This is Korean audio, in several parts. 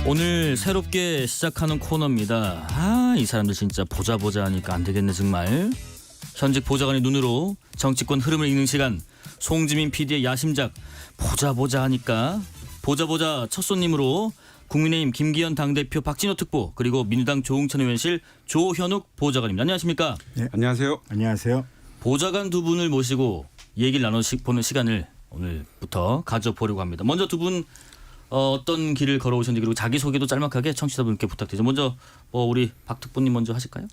오늘 새롭게 시작하는 코너입니다. 이 사람들 진짜 보자 하니까 안 되겠네 정말. 현직 보좌관의 눈으로 정치권 흐름을 읽는 시간. 송지민 PD의 야심작 보자 하니까 보자 첫 손님으로 국민의힘 김기현 당대표 박진호 특보 그리고 민주당 조응천 의원실 조현욱 보좌관입니다. 안녕하십니까? 네, 안녕하세요. 안녕하세요. 보좌관 두 분을 모시고 얘기를 나눠보는 시간을 오늘부터 가져보려고 합니다. 먼저 두 분 어떤 길을 걸어오셨는지 그리고 자기소개도 짤막하게 청취자분께 부탁드리죠. 먼저 우리 박 특보님 먼저 하실까요?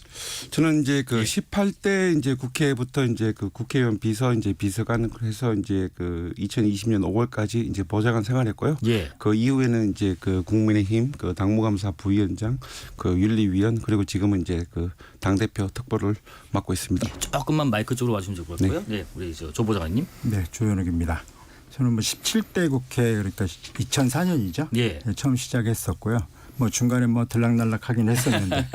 저는 이제 18대 이제 국회부터 이제 국회의원 비서관 해서 이제 2020년 5월까지 이제 보좌관 생활했고요. 예. 그 이후에는 이제 국민의힘 당무감사 부위원장 윤리위원 그리고 지금은 이제 당대표 특보를 맡고 있습니다. 조금만 마이크 쪽으로 와주시면 좋을 것 같고요. 네, 우리 조 보좌관님. 네, 조현욱입니다. 저는 17대 국회 그러니까 2004년이죠. 예. 처음 시작했었고요. 중간에 들락날락하긴 했었는데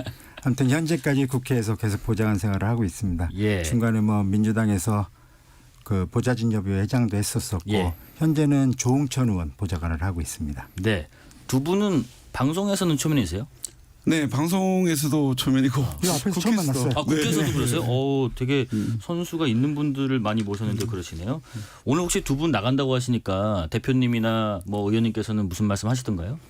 아무튼 현재까지 국회에서 계속 보좌관 생활을 하고 있습니다. 예. 중간에 민주당에서 보좌진협의회 회장도 했었었고 예. 현재는 조응천 의원 보좌관을 하고 있습니다. 네, 두 분은 방송에서는 초면이세요? 네, 방송에서도 초면이고 이 앞에서 처음 만났어요. 국회에서도 그러세요? 되게 선수가 있는 분들을 많이 모셨는데 그러시네요. 오늘 혹시 두 분 나간다고 하시니까 대표님이나 의원님께서는 무슨 말씀 하시던가요?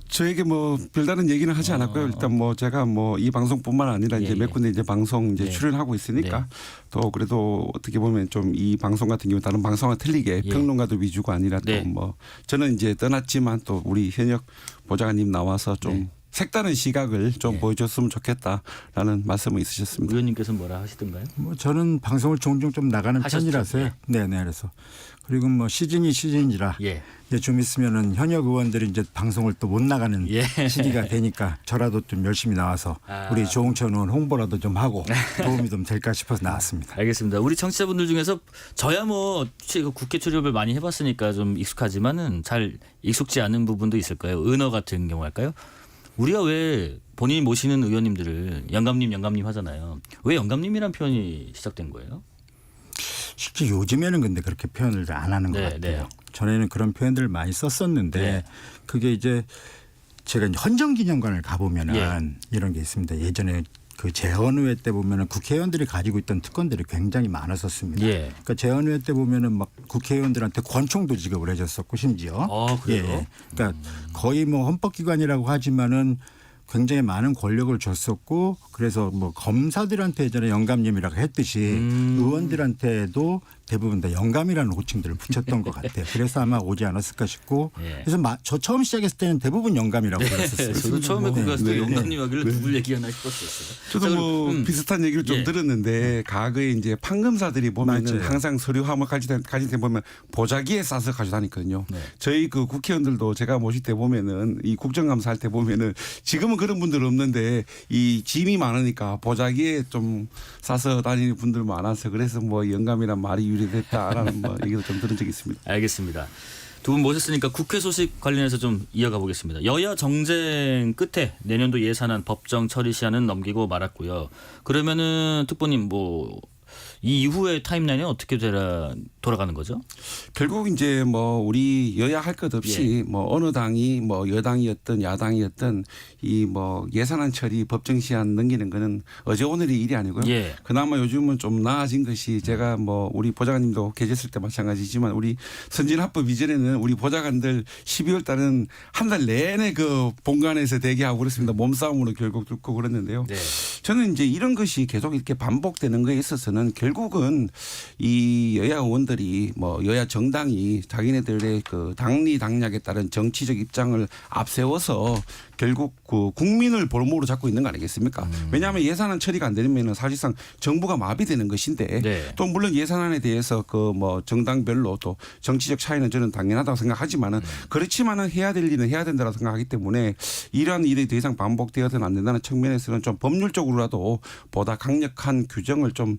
저에게 별다른 얘기는 하지 않았고요. 일단 제가 이 방송뿐만 아니라 이제 몇 군데 이제 방송 이제 출연하고 있으니까 또 그래도 어떻게 보면 좀 이 방송 같은 경우 다른 방송과 틀리게 평론가들 위주가 아니라 또 저는 이제 떠났지만 또 우리 현역 보좌관님 나와서 좀 색다른 시각을 좀 보여줬으면 좋겠다라는 말씀이 있으셨습니다. 의원님께서는 뭐라 하시던가요? 저는 방송을 종종 좀 나가는 하셨죠? 편이라서요. 네, 그래서 그리고 시즌이라 이제 좀 있으면은 현역 의원들이 이제 방송을 또 못 나가는 시기가 되니까 저라도 좀 열심히 나와서 우리 조응천 의원 홍보라도 좀 하고 도움이 좀 될까 싶어서 나왔습니다. 알겠습니다. 우리 청취자분들 중에서 저야 국회 출입을 많이 해봤으니까 좀 익숙하지만은 잘 익숙지 않은 부분도 있을 거예요. 은어 같은 경우 할까요? 우리가 왜 본인이 모시는 의원님들을 영감님 하잖아요. 왜 영감님이란 표현이 시작된 거예요? 실제 요즘에는 근데 그렇게 표현을 안 하는 것 같아요. 전에는 그런 표현들을 많이 썼었는데 그게 이제 제가 헌정기념관을 가보면은 이런 게 있습니다. 예전에 재헌의회 때 보면은 국회의원들이 가지고 있던 특권들이 굉장히 많았었습니다. 그러니까 재헌의회 때 보면은 국회의원들한테 권총도 지급을 해줬었고 심지어. 그래요? 그러니까 거의 헌법기관이라고 하지만은 굉장히 많은 권력을 줬었고 그래서 검사들한테 예전에 영감님이라고 했듯이 의원들한테도 대부분 다 영감이라는 호칭들을 붙였던 것 같아요. 그래서 아마 오지 않았을까 싶고 그래서 저 처음 시작했을 때는 대부분 영감이라고 불렀었어요. 저도 처음에 거기 갔을 때 영감님 하길래 누굴 얘기하나 싶었어요. 저도 비슷한 얘기를 좀 들었는데 과거에 이제 판검사들이 보면은 항상 서류함을 가진 데 보면 보자기에 싸서 가져다니거든요. 저희 국회의원들도 제가 모실 때 보면은 이 국정감사 할 때 보면은 지금은 그런 분들 없는데 이 짐이 많으니까 보자기에 좀 싸서 다니는 분들 많아서 그래서 영감이란 말이 유래됐다라는 얘기도 좀 들은 적이 있습니다. 알겠습니다. 두 분 모셨으니까 국회 소식 관련해서 좀 이어가 보겠습니다. 여야 정쟁 끝에 내년도 예산안 법정 처리 시한은 넘기고 말았고요. 그러면은 특보님 이 이후의 타임라인은 어떻게 돌아가는 거죠? 결국 이제 우리 여야 할 것 없이 어느 당이 여당이었든 야당이었든 이 예산안 처리 법정 시한 넘기는 거는 어제 오늘의 일이 아니고요. 그나마 요즘은 좀 나아진 것이 제가 우리 보좌관님도 계셨을 때 마찬가지지만 우리 선진화법 이전에는 우리 보좌관들 12월 달은 한 달 내내 본관에서 대기하고 그랬습니다. 몸싸움으로 결국 뚫고 그랬는데요. 저는 이제 이런 것이 계속 이렇게 반복되는 거에 있어서는 결국은 이 여야 의원들이 여야 정당이 자기네들의 당리 당략에 따른 정치적 입장을 앞세워서 결국 국민을 볼모로 잡고 있는 거 아니겠습니까? 왜냐하면 예산안 처리가 안 되면 사실상 정부가 마비되는 것인데 또 물론 예산안에 대해서 정당별로 또 정치적 차이는 저는 당연하다고 생각하지만은 그렇지만은 해야 될 일은 해야 된다고 생각하기 때문에 이러한 일이 더 이상 반복되어서는 안 된다는 측면에서는 좀 법률적으로라도 보다 강력한 규정을 좀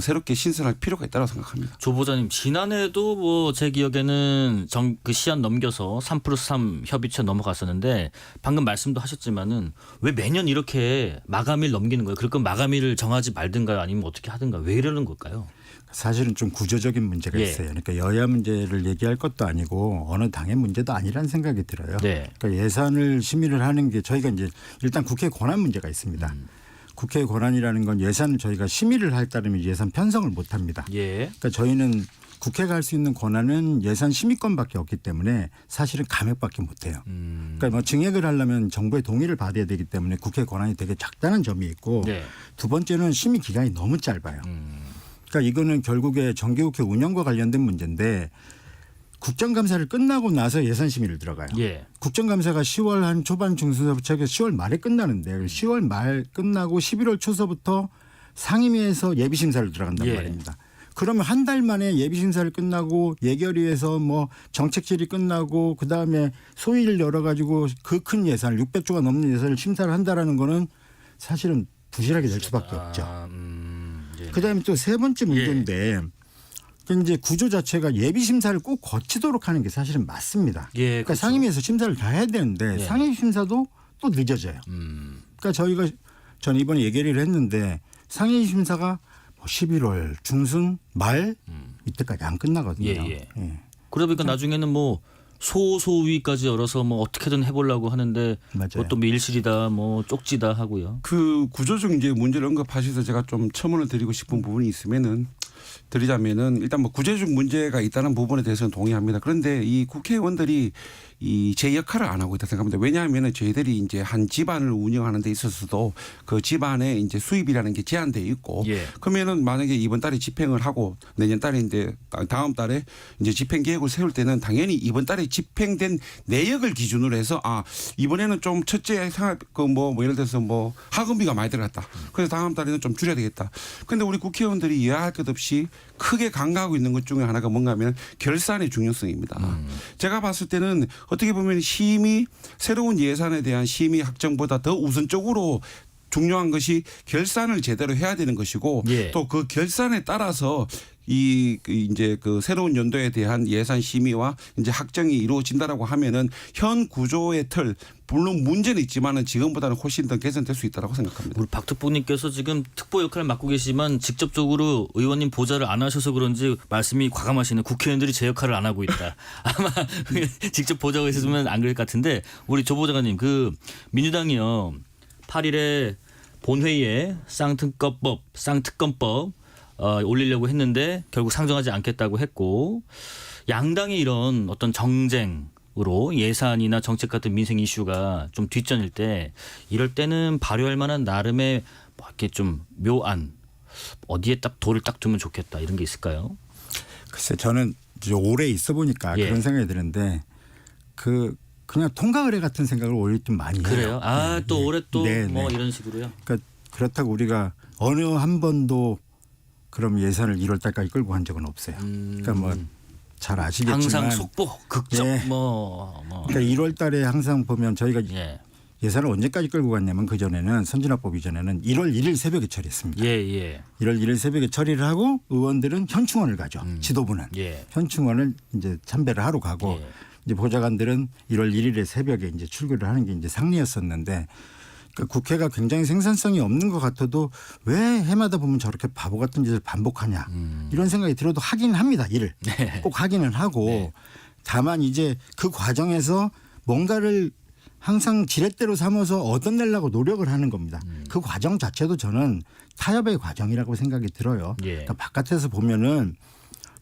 새롭게 신설할 필요가 있다고 생각합니다. 조 보좌님 지난해도 뭐 제 기억에는 그 시한 넘겨서 3+3 협의체 넘어갔었는데 방금 말씀도 하셨지만은 왜 매년 이렇게 마감일 넘기는 거예요? 그럴 거면 마감일을 정하지 말든가 아니면 어떻게 하든가 왜 이러는 걸까요? 사실은 좀 구조적인 문제가 예. 있어요. 그러니까 여야 문제를 얘기할 것도 아니고 어느 당의 문제도 아니라는 생각이 들어요. 네. 그러니까 예산을 심의를 하는 게 저희가 이제 일단 국회 권한 문제가 있습니다. 국회 권한이라는 건 예산을 저희가 심의를 할 따르면 예산 편성을 못 합니다. 예. 그러니까 저희는 국회가 할 수 있는 권한은 예산 심의권밖에 없기 때문에 사실은 감액밖에 못 해요. 그러니까 뭐 증액을 하려면 정부의 동의를 받아야 되기 때문에 국회 권한이 되게 작다는 점이 있고 네. 두 번째는 심의 기간이 너무 짧아요. 그러니까 이거는 결국에 정기국회 운영과 관련된 문제인데 국정감사를 끝나고 나서 예산 심의를 들어가요. 예. 국정감사가 10월 한 초반 중순서부터 10월 말에 끝나는데 10월 말 끝나고 11월 초서부터 상임위에서 예비심사를 들어간단 예. 말입니다. 그러면 한 달 만에 예비심사를 끝나고 예결위에서 뭐 정책질이 끝나고 그다음에 소위를 열어가지고 그 큰 예산을 600조가 넘는 예산을 심사를 한다라는 거는 사실은 부실하게 될 수밖에 없죠. 예. 그다음에 또 세 번째 문제인데 이제 구조 자체가 예비 심사를 꼭 거치도록 하는 게 사실은 맞습니다. 예, 그러니까 그렇죠. 상임위에서 심사를 다 해야 되는데 예. 상임 심사도 또 늦어져요. 그러니까 저는 이번에 예결위를 했는데 상임 심사가 11월 중순 말 이때까지 안 끝나거든요. 예. 그러다 보니까 나중에는 뭐 소소위까지 열어서 뭐 어떻게든 해보려고 하는데 맞아요. 그것도 밀실이다 뭐 쪽지다 하고요. 그 구조적 이제 문제를 언급하셔서 제가 좀 첨언을 드리고 싶은 부분이 있으면은 드리자면은 일단 뭐 구조적 문제가 있다는 부분에 대해서는 동의합니다. 그런데 이 국회의원들이 이 제 역할을 안 하고 있다 생각합니다. 왜냐하면은 저희들이 이제 한 집안을 운영하는 데 있어서도 그 집안에 이제 수입이라는 게 제한돼 있고 예. 그러면은 만약에 이번 달에 집행을 하고 내년 달에 이제 다음 달에 이제 집행 계획을 세울 때는 당연히 이번 달에 집행된 내역을 기준으로 해서 이번에는 좀 첫째 생활 뭐 예를 들어서 뭐 학원비가 많이 들어갔다. 그래서 다음 달에는 좀 줄여야 되겠다. 그런데 우리 국회의원들이 이해할 것 없이 크게 간과하고 있는 것 중에 하나가 뭔가 하면 결산의 중요성입니다. 제가 봤을 때는 어떻게 보면 새로운 예산에 대한 심의 확정보다 더 우선적으로 중요한 것이 결산을 제대로 해야 되는 것이고 예. 또 그 결산에 따라서 이제 그 새로운 연도에 대한 예산 심의와 이제 확정이 이루어진다라고 하면은 현 구조의 틀 물론 문제는 있지만은 지금보다는 훨씬 더 개선될 수 있다라고 생각합니다. 우리 박특보님께서 지금 특보 역할을 맡고 계시지만 직접적으로 의원님 보좌를 안 하셔서 그런지 말씀이 과감하시네. 국회의원들이 제 역할을 안 하고 있다. 아마 직접 보좌가 있으면 안 그럴 것 같은데 우리 조 보좌관님 그 민주당이요 8일에 본회의에 쌍특검법 올리려고 했는데 결국 상정하지 않겠다고 했고 양당의 이런 어떤 정쟁으로 예산이나 정책 같은 민생 이슈가 좀 뒷전일 때 이럴 때는 발효할 만한 나름의 뭐 이렇게 좀 묘안 어디에 딱 돌을 딱 두면 좋겠다 이런 게 있을까요? 글쎄 저는 이제 오래 있어 보니까 예. 그런 생각이 드는데 그냥 통과 의례 같은 생각을 오히려 좀 많이 해요. 그래요? 또 올해 또 네, 뭐 네. 이런 식으로요? 그러니까 그렇다고 우리가 어느 한 번도 그럼 예산을 1월 달까지 끌고 간 적은 없어요. 그러니까 뭐 잘 아시겠지만 항상 속보 극적 예. 뭐. 그러니까 1월 달에 항상 보면 저희가 예. 예산을 언제까지 끌고 갔냐면 그전에는 선진화법 이전에는 1월 1일 새벽에 처리했습니다. 예. 1월 1일 새벽에 처리를 하고 의원들은 현충원을 가죠. 지도부는. 예. 현충원을 이제 참배를 하러 가고 예. 이제 보좌관들은 1월 1일에 새벽에 이제 출근을 하는 게 이제 상례였었는데 그러니까 국회가 굉장히 생산성이 없는 것 같아도 왜 해마다 보면 저렇게 바보 같은 짓을 반복하냐 이런 생각이 들어도 하긴 합니다. 일을 네. 꼭 하기는 하고 네. 다만 이제 그 과정에서 뭔가를 항상 지렛대로 삼아서 얻어내려고 노력을 하는 겁니다. 그 과정 자체도 저는 타협의 과정이라고 생각이 들어요. 예. 그러니까 바깥에서 보면은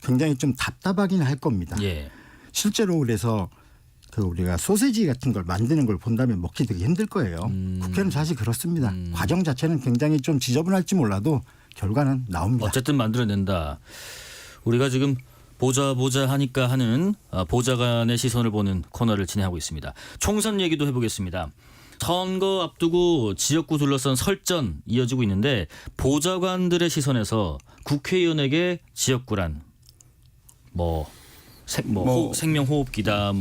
굉장히 좀 답답하긴 할 겁니다. 예. 실제로 그래서 그 우리가 소세지 같은 걸 만드는 걸 본다면 먹기 되게 힘들 거예요. 국회는 사실 그렇습니다. 과정 자체는 굉장히 좀 지저분할지 몰라도 결과는 나옵니다. 어쨌든 만들어낸다. 우리가 지금 보자 하니까 하는 보좌관의 시선을 보는 코너를 진행하고 있습니다. 총선 얘기도 해보겠습니다. 선거 앞두고 지역구 둘러싼 설전 이어지고 있는데 보좌관들의 시선에서 국회의원에게 지역구란 생명호흡기다,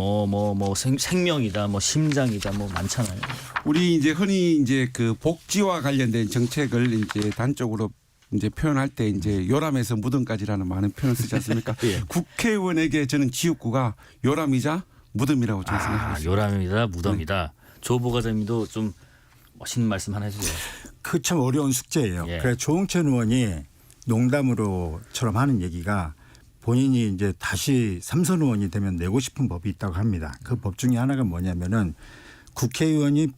생명이다, 심장이다, 많잖아요. 우리 이제 흔히 이제 그 복지와 관련된 정책을 이제 단적으로 이제 표현할 때 이제 요람에서 무덤까지라는 많은 표현을 쓰지 않습니까? 예. 국회의원에게 저는 지역구가 요람이자 무덤이라고 저는 생각합니다. 요람이다 무덤이다. 조 보좌장님도 좀 멋있는 말씀 하나 해주세요. 그 참 어려운 숙제예요. 예. 그래 조홍천 의원이 농담으로처럼 하는 얘기가 본인이 이제 다시 삼선 의원이 되면 내고 싶은 법이 있다고 합니다. 그 법 중에 하나가 뭐냐면은 국회의원이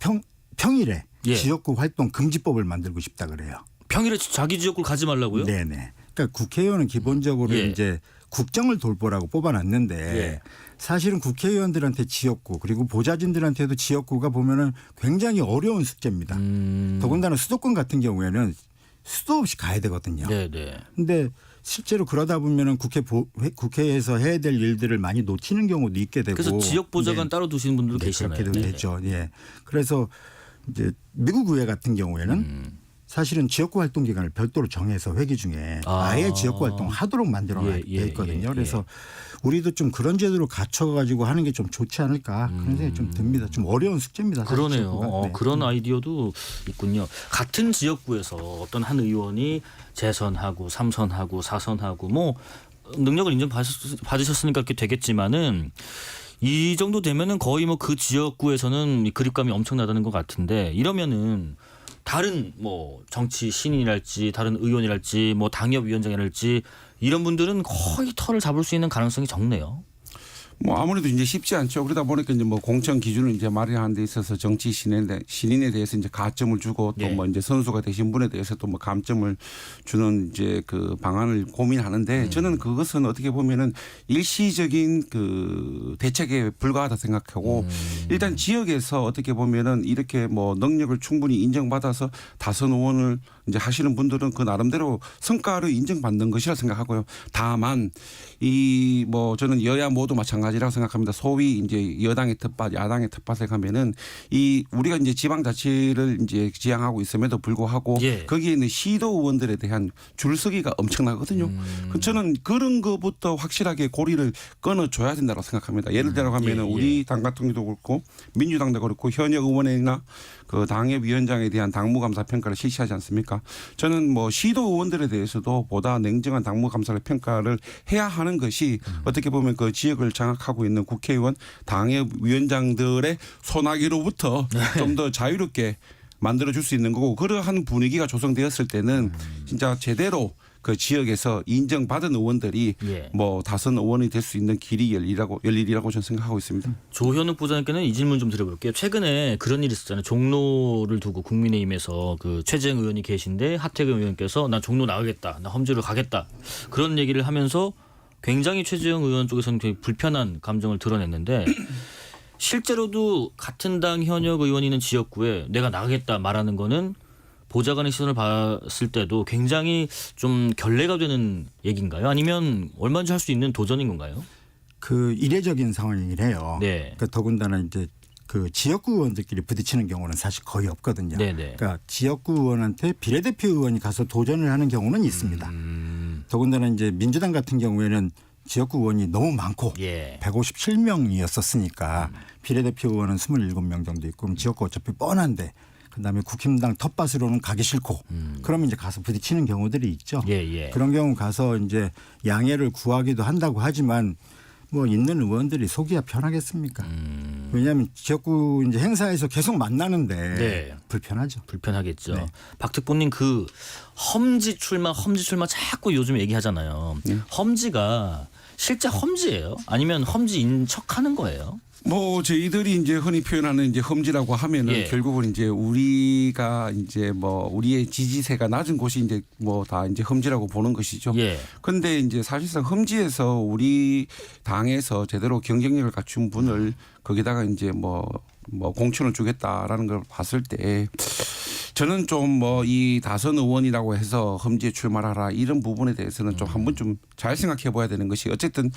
평일에 예. 지역구 활동 금지법을 만들고 싶다 그래요. 평일에 자기 지역구를 가지 말라고요? 네네. 그러니까 국회의원은 기본적으로 예. 이제 국정을 돌보라고 뽑아놨는데 예. 사실은 국회의원들한테 지역구 그리고 보좌진들한테도 지역구가 보면은 굉장히 어려운 숙제입니다. 더군다나 수도권 같은 경우에는 수도 없이 가야 되거든요. 네네. 근데 실제로 그러다 보면은 국회에서 해야 될 일들을 많이 놓치는 경우도 있게 되고. 그래서 지역 보좌관 네. 따로 두시는 분들도 네, 계시잖아요. 그렇게 되죠. 예. 그래서 이제 미국 의회 같은 경우에는 사실은 지역구 활동 기간을 별도로 정해서 회기 중에 아예 지역구 활동 하도록 만들어 돼 있거든요. 그래서 우리도 좀 그런 제도로 갖춰가지고 하는 게 좀 좋지 않을까 그런 생각이 좀 듭니다. 좀 어려운 숙제입니다. 사실 그러네요. 지역구가. 네. 그런 아이디어도 있군요. 같은 지역구에서 어떤 한 의원이 재선하고 3선하고 4선하고 뭐 능력을 인정받으셨으니까 그렇게 되겠지만은 이 정도 되면은 거의 뭐 그 지역구에서는 그립감이 엄청나다는 것 같은데 이러면은 다른 뭐 정치 신인이랄지 다른 의원이랄지 뭐 당협위원장이랄지 이런 분들은 거의 털을 잡을 수 있는 가능성이 적네요. 뭐 아무래도 이제 쉽지 않죠. 그러다 보니까 이제 뭐 공천 기준을 이제 마련하는 데 있어서 정치 신인에 대해서 이제 가점을 주고 또 뭐 이제 선수가 되신 분에 대해서 또 뭐 감점을 주는 이제 그 방안을 고민하는데 저는 그것은 어떻게 보면은 일시적인 그 대책에 불과하다 생각하고 일단 지역에서 어떻게 보면은 이렇게 뭐 능력을 충분히 인정받아서 다선 의원을 이제 하시는 분들은 그 나름대로 성과를 인정받는 것이라 생각하고요. 다만 이 뭐 저는 여야 모두 마찬가지라고 생각합니다. 소위 이제 여당의 텃밭, 야당의 텃밭에 가면은 이 우리가 이제 지방자치를 이제 지향하고 있음에도 불구하고 거기에 있는 시도 의원들에 대한 줄서기가 엄청나거든요. 저는 그런 것부터 확실하게 고리를 끊어줘야 된다고 생각합니다. 예를 들어 가면은 우리 당 같은 경우도 그렇고 민주당도 그렇고 현역 의원이나 그 당협위원장에 대한 당무감사 평가를 실시하지 않습니까? 저는 뭐 시도 의원들에 대해서도 보다 냉정한 당무감사를 평가를 해야 하는 것이 어떻게 보면 그 지역을 장악하고 있는 국회의원 당협위원장들의 소나기로부터 좀 더 자유롭게 만들어줄 수 있는 거고 그러한 분위기가 조성되었을 때는 진짜 제대로 그 지역에서 인정받은 의원들이 뭐 다선 의원이 될 수 있는 길이 열리라고 저는 생각하고 있습니다. 조현욱 부장님께는 이 질문 좀 드려볼게요. 최근에 그런 일이 있었잖아요. 종로를 두고 국민의힘에서 그 최재형 의원이 계신데 하태경 의원께서 나 종로 나가겠다. 나 험지로 가겠다. 그런 얘기를 하면서 굉장히 최재형 의원 쪽에서는 되게 불편한 감정을 드러냈는데 실제로도 같은 당 현역 의원이 있는 지역구에 내가 나가겠다 말하는 거는 보좌관의 시선을 봤을 때도 굉장히 좀 결례가 되는 얘기인가요? 아니면 얼마든지 할 수 있는 도전인 건가요? 그 이례적인 상황이긴 해요. 네. 그러니까 더군다나 이제 그 지역구 의원들끼리 부딪히는 경우는 사실 거의 없거든요. 네네. 그러니까 지역구 의원한테 비례대표 의원이 가서 도전을 하는 경우는 있습니다. 더군다나 이제 민주당 같은 경우에는 지역구 의원이 너무 많고 157명이었었으니까 비례대표 의원은 27명 정도 있고 그럼 지역구 어차피 뻔한데 그다음에 국힘당 텃밭으로는 가기 싫고 그러면 이제 가서 부딪히는 경우들이 있죠. 그런 경우 가서 이제 양해를 구하기도 한다고 하지만 뭐 있는 의원들이 속이야 편하겠습니까? 왜냐하면 지역구 이제 행사에서 계속 만나는데 불편하죠. 불편하겠죠. 네. 박특보님 그 험지 출마 자꾸 요즘 얘기하잖아요. 험지가 실제 험지예요? 아니면 험지인 척하는 거예요? 뭐 저희들이 이제 흔히 표현하는 이제 험지라고 하면은 결국은 이제 우리가 이제 뭐 우리의 지지세가 낮은 곳이 이제 뭐 다 이제 험지라고 보는 것이죠. 그런데 이제 사실상 험지에서 우리 당에서 제대로 경쟁력을 갖춘 분을 거기다가 이제 뭐 공천을 주겠다라는 걸 봤을 때 저는 좀 뭐 이 다선 의원이라고 해서 험지에 출마하라 이런 부분에 대해서는 좀 한번 좀 잘 생각해 봐야 되는 것이 어쨌든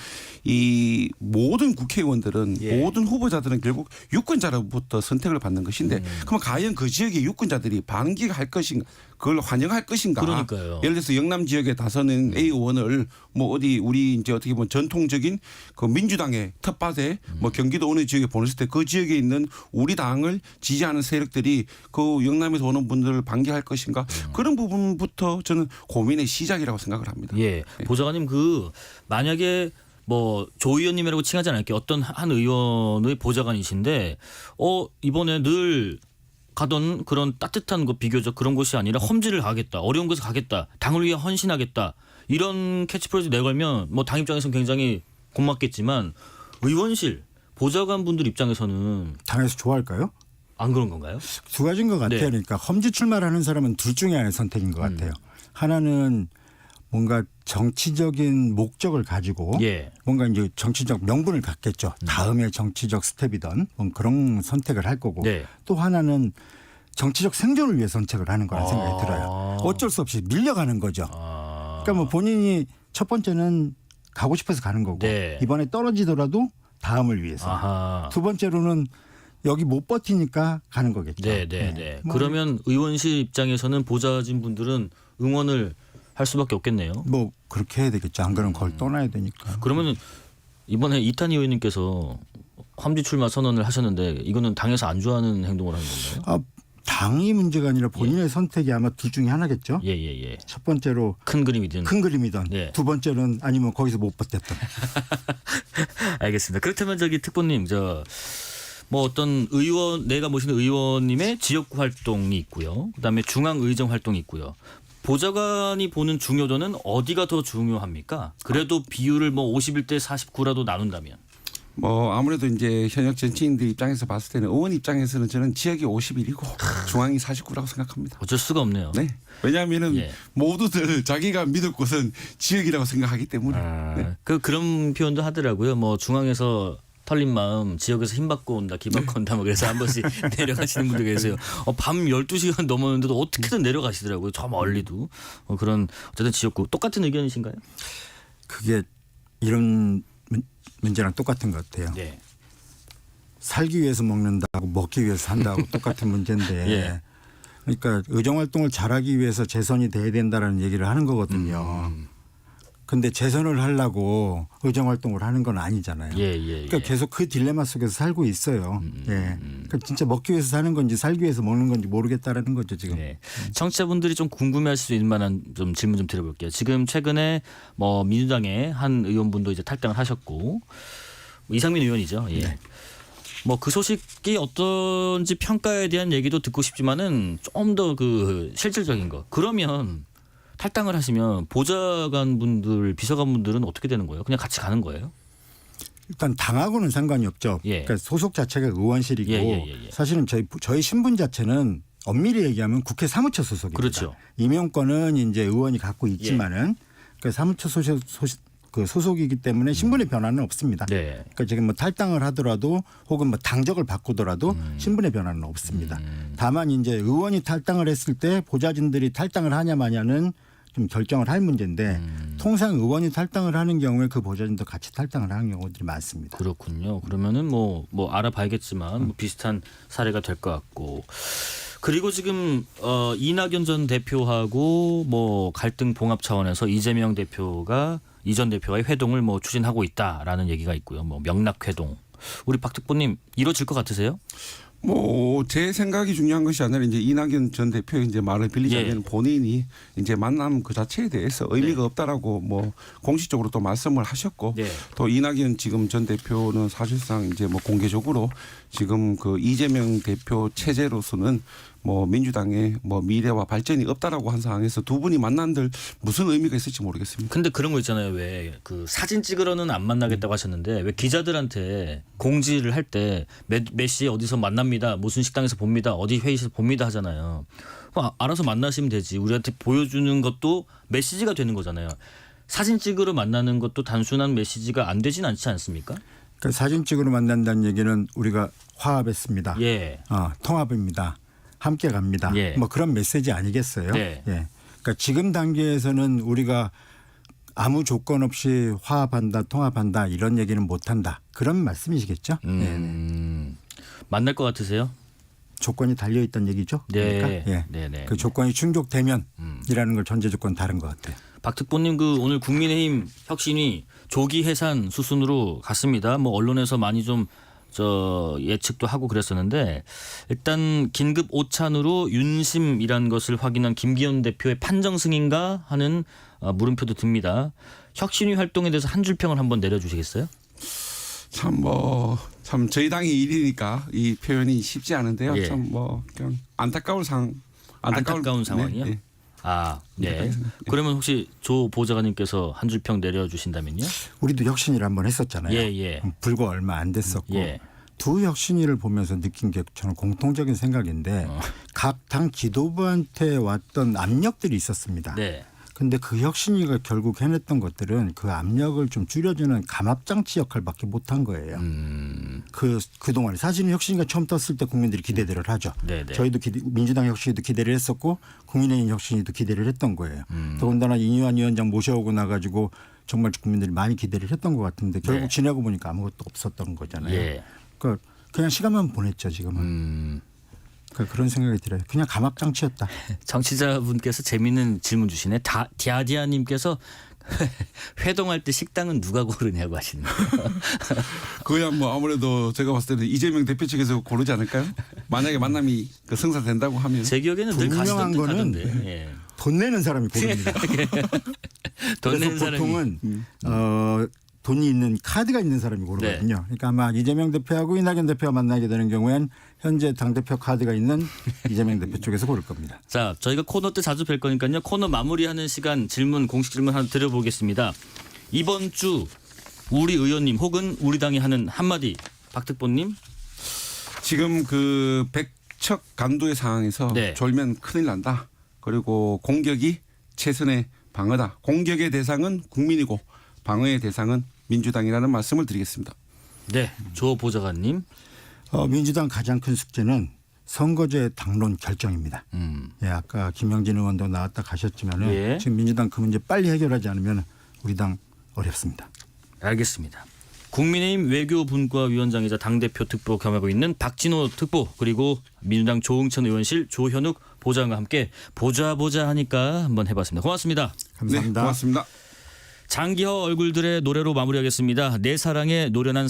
이 모든 국회의원들은 모든 후보자들은 결국 유권자로부터 선택을 받는 것인데 그러면 과연 그 지역의 유권자들이 반기할 것인가 그걸 환영할 것인가. 그러니까요. 예를 들어서 영남 지역에 다서는 A 의원을 뭐 어디 우리 이제 어떻게 보면 전통적인 그 민주당의 텃밭에 뭐 경기도 어느 지역에 보냈을 때 그 지역에 있는 우리 당을 지지하는 세력들이 그 영남에서 오는 분들을 반기할 것인가. 그런 부분부터 저는 고민의 시작이라고 생각을 합니다. 예. 보좌관님 그 만약에 뭐 조 의원님이라고 칭하지 않을게요. 어떤 한 의원의 보좌관이신데 이번에 늘 가던 그런 따뜻한 거 비교적 그런 곳이 아니라 험지를 가겠다. 어려운 곳에 가겠다. 당을 위해 헌신하겠다. 이런 캐치프레이즈 내걸면 뭐 당 입장에서는 굉장히 고맙겠지만 의원실 보좌관 분들 입장에서는 당에서 좋아할까요? 안 그런 건가요? 두 가지인 것 같아요. 네. 그러니까 험지 출마를 하는 사람은 둘 중에 하나의 선택인 것 같아요. 하나는 뭔가 정치적인 목적을 가지고 예. 뭔가 이제 정치적 명분을 갖겠죠. 다음에 정치적 스텝이든 뭐 그런 선택을 할 거고 네. 또 하나는 정치적 생존을 위해 선택을 하는 거라는 생각이 들어요. 어쩔 수 없이 밀려가는 거죠. 그러니까 뭐 본인이 첫 번째는 가고 싶어서 가는 거고 네. 이번에 떨어지더라도 다음을 위해서 아하. 두 번째로는 여기 못 버티니까 가는 거겠죠. 네. 뭐 그러면 의원실 입장에서는 보좌진 분들은 응원을 할 수밖에 없겠네요. 뭐 그렇게 해야 되겠죠. 안 그러면 그걸 떠나야 되니까. 그러면은 이번에 이탄희 의원님께서 험지 출마 선언을 하셨는데 이거는 당에서 안 좋아하는 행동을 하는 건가요? 당이 문제가 아니라 본인의 선택이 아마 둘 중에 하나겠죠. 예. 첫 번째로 큰 그림이든. 큰 그림이든 네. 두 번째는 아니면 거기서 못 버텼던. 알겠습니다. 그렇다면 저기 특보님 뭐 어떤 의원 내가 모시는 의원님의 지역구 활동이 있고요. 그다음에 중앙 의정 활동이 있고요. 보좌관이 보는 중요도는 어디가 더 중요합니까? 그래도 비율을 뭐 51대 49라도 나눈다면. 뭐 아무래도 이제 현역 정치인들 입장에서 봤을 때는 의원 입장에서는 저는 지역이 51이고 중앙이 49라고 생각합니다. 어쩔 수가 없네요. 네. 왜냐하면은 예. 모두들 자기가 믿을 곳은 지역이라고 생각하기 때문에. 네. 그런 표현도 하더라고요. 뭐 중앙에서 털린 마음 지역에서 힘받고 온다 기받고 온다 뭐 그래서 한 번씩 내려가시는 분들 계세요. 밤 12시간 넘었는데도 어떻게든 내려가시더라고요. 저 멀리도. 그런 어쨌든 지역구 똑같은 의견이신가요? 그게 이런 문제랑 똑같은 것 같아요. 네. 살기 위해서 먹는다고 먹기 위해서 산다고 똑같은 문제인데 예. 그러니까 의정활동을 잘하기 위해서 재선이 돼야 된다라는 얘기를 하는 거거든요. 근데 재선을 하려고 의정활동을 하는 건 아니잖아요. 그러니까 계속 그 딜레마 속에서 살고 있어요. 그러니까 진짜 먹기 위해서 사는 건지 살기 위해서 먹는 건지 모르겠다라는 거죠 지금. 네. 청취자분들이 좀 궁금해할 수 있는 만한 좀 질문 좀 드려볼게요. 지금 최근에 뭐 민주당의 한 의원분도 이제 탈당을 하셨고 이상민 의원이죠. 예. 네. 뭐 그 소식이 어떤지 평가에 대한 얘기도 듣고 싶지만은 좀 더 그 실질적인 거. 그러면 탈당을 하시면 보좌관 분들, 비서관 분들은 어떻게 되는 거예요? 그냥 같이 가는 거예요? 일단 당하고는 상관이 없죠. 예. 그러니까 소속 자체가 의원실이고 예. 사실은 저희 신분 자체는 엄밀히 얘기하면 국회 사무처 소속입니다. 그렇죠. 임용권은 이제 의원이 갖고 있지만은 그 사무처 소속이기 때문에 신분의 변화는 없습니다. 네. 그러니까 지금 뭐 탈당을 하더라도 혹은 뭐 당적을 바꾸더라도 신분의 변화는 없습니다. 다만 이제 의원이 탈당을 했을 때 보좌진들이 탈당을 하냐 마냐는 좀 결정을 할 문제인데 통상 의원이 탈당을 하는 경우에 그 보좌진도 같이 탈당을 하는 경우들이 많습니다. 그렇군요. 그러면은 뭐 알아봐야겠지만 뭐 비슷한 사례가 될 것 같고. 그리고 지금 이낙연 전 대표하고 뭐 갈등 봉합 차원에서 이재명 대표가 이전 대표와의 회동을 뭐 추진하고 있다라는 얘기가 있고요. 뭐 명락 회동. 우리 박 특보님 이루어질 것 같으세요? 뭐 제 생각이 중요한 것이 아니라 이제 이낙연 전 대표의 이제 말을 빌리자면 본인이 이제 만남 그 자체에 대해서 의미가 없다라고 뭐 공식적으로 또 말씀을 하셨고 또 이낙연 지금 전 대표는 사실상 이제 뭐 공개적으로 지금 그 이재명 대표 체제로서는 뭐 민주당의 뭐 미래와 발전이 없다라고 한 상황에서 두 분이 만난들 무슨 의미가 있을지 모르겠습니다. 근데 그런 거 있잖아요. 왜 그 사진 찍으러는 안 만나겠다고 하셨는데 왜 기자들한테 공지를 할 때 몇 시에 어디서 만납니다. 무슨 식당에서 봅니다. 어디 회의에서 봅니다 하잖아요. 그럼 알아서 만나시면 되지. 우리한테 보여주는 것도 메시지가 되는 거잖아요. 사진 찍으러 만나는 것도 단순한 메시지가 안 되진 않지 않습니까? 그러니까 사진 찍으러 만난다는 얘기는 우리가 화합했습니다. 예. 통합입니다. 함께 갑니다. 뭐 그런 메시지 아니겠어요? 네. 예. 그러니까 지금 단계에서는 우리가 아무 조건 없이 화합한다, 통합한다 이런 얘기는 못한다. 그런 말씀이시겠죠? 만날 것 같으세요? 조건이 달려 있다는 얘기죠. 네. 그러니까 예. 네네. 그 조건이 충족되면이라는 걸 전제 조건 다른 것 같아요. 박특보님 그 오늘 국민의힘 혁신위 조기 해산 수순으로 갔습니다. 뭐 언론에서 많이 좀 예측도 하고 그랬었는데 일단 긴급 오찬으로 윤심이란 것을 확인한 김기현 대표의 판정 승인가 하는 물음표도 듭니다. 혁신위 활동에 대해서 한 줄 평을 한번 내려주시겠어요? 참 저희 당의 일이니까 이 표현이 쉽지 않은데요. 예. 참 그냥 안타까운 상황이요? 네. 아, 네. 그러면 혹시 조 보좌관님께서 한 줄 평 내려주신다면요? 우리도 혁신위를 한번 했었잖아요. 예. 불과 얼마 안 됐었고 예. 두 혁신위를 보면서 느낀 게 저는 공통적인 생각인데 각 당 지도부한테 왔던 압력들이 있었습니다. 네. 근데 그 혁신위가 결국 해냈던 것들은 그 압력을 좀 줄여주는 감압장치 역할밖에 못한 거예요. 그동안에 사실은 혁신위가 처음 떴을 때 국민들이 기대들을 하죠. 네네. 저희도 민주당 혁신위도 기대를 했었고 국민의힘 혁신위도 기대를 했던 거예요. 더군다나 이뉴한 위원장 모셔오고 나가지고 정말 국민들이 많이 기대를 했던 것 같은데 결국 네. 지나고 보니까 아무것도 없었던 거잖아요. 예. 그러니까 그냥 시간만 보냈죠 지금은. 그러니까 그런 생각이 들어요. 그냥 감압장치였다. 정치자분께서 재미있는 질문 주시네. 디아디아님께서 회동할 때 식당은 누가 고르냐고 하시네요. 그야 아무래도 제가 봤을 때는 이재명 대표 측에서 고르지 않을까요? 만약에 만남이 성사된다고 하면. 제 기억에는 늘 분명한 가시던 거는 듯하던데. 예. 돈 내는 사람이 고릅니다. 돈 내는 그래서 사람이. 보통은 돈이 있는 카드가 있는 사람이 고르거든요. 그러니까 아마 이재명 대표하고 이낙연 대표가 만나게 되는 경우엔 현재 당대표 카드가 있는 이재명 대표 쪽에서 고를 겁니다. 자, 저희가 코너 때 자주 뵐 거니까요. 코너 마무리하는 시간 공식 질문 하나 드려보겠습니다. 이번 주 우리 의원님 혹은 우리 당이 하는 한마디 박특보님. 지금 그 백척 간도의 상황에서 네. 졸면 큰일 난다. 그리고 공격이 최선의 방어다. 공격의 대상은 국민이고 방어의 대상은 민주당이라는 말씀을 드리겠습니다. 네, 조 보좌관님. 민주당 가장 큰 숙제는 선거제 당론 결정입니다. 예, 아까 김영진 의원도 나왔다 가셨지만은 예. 지금 민주당 그 문제 빨리 해결하지 않으면 우리 당 어렵습니다. 알겠습니다. 국민의힘 외교분과위원장이자 당대표 특보 겸하고 있는 박진호 특보 그리고 민주당 조응천 의원실 조현욱 보좌관과 함께 보자 하니까 한번 해봤습니다. 고맙습니다. 감사합니다. 네, 고맙습니다. 장기허 얼굴들의 노래로 마무리하겠습니다. 내 사랑의 노련한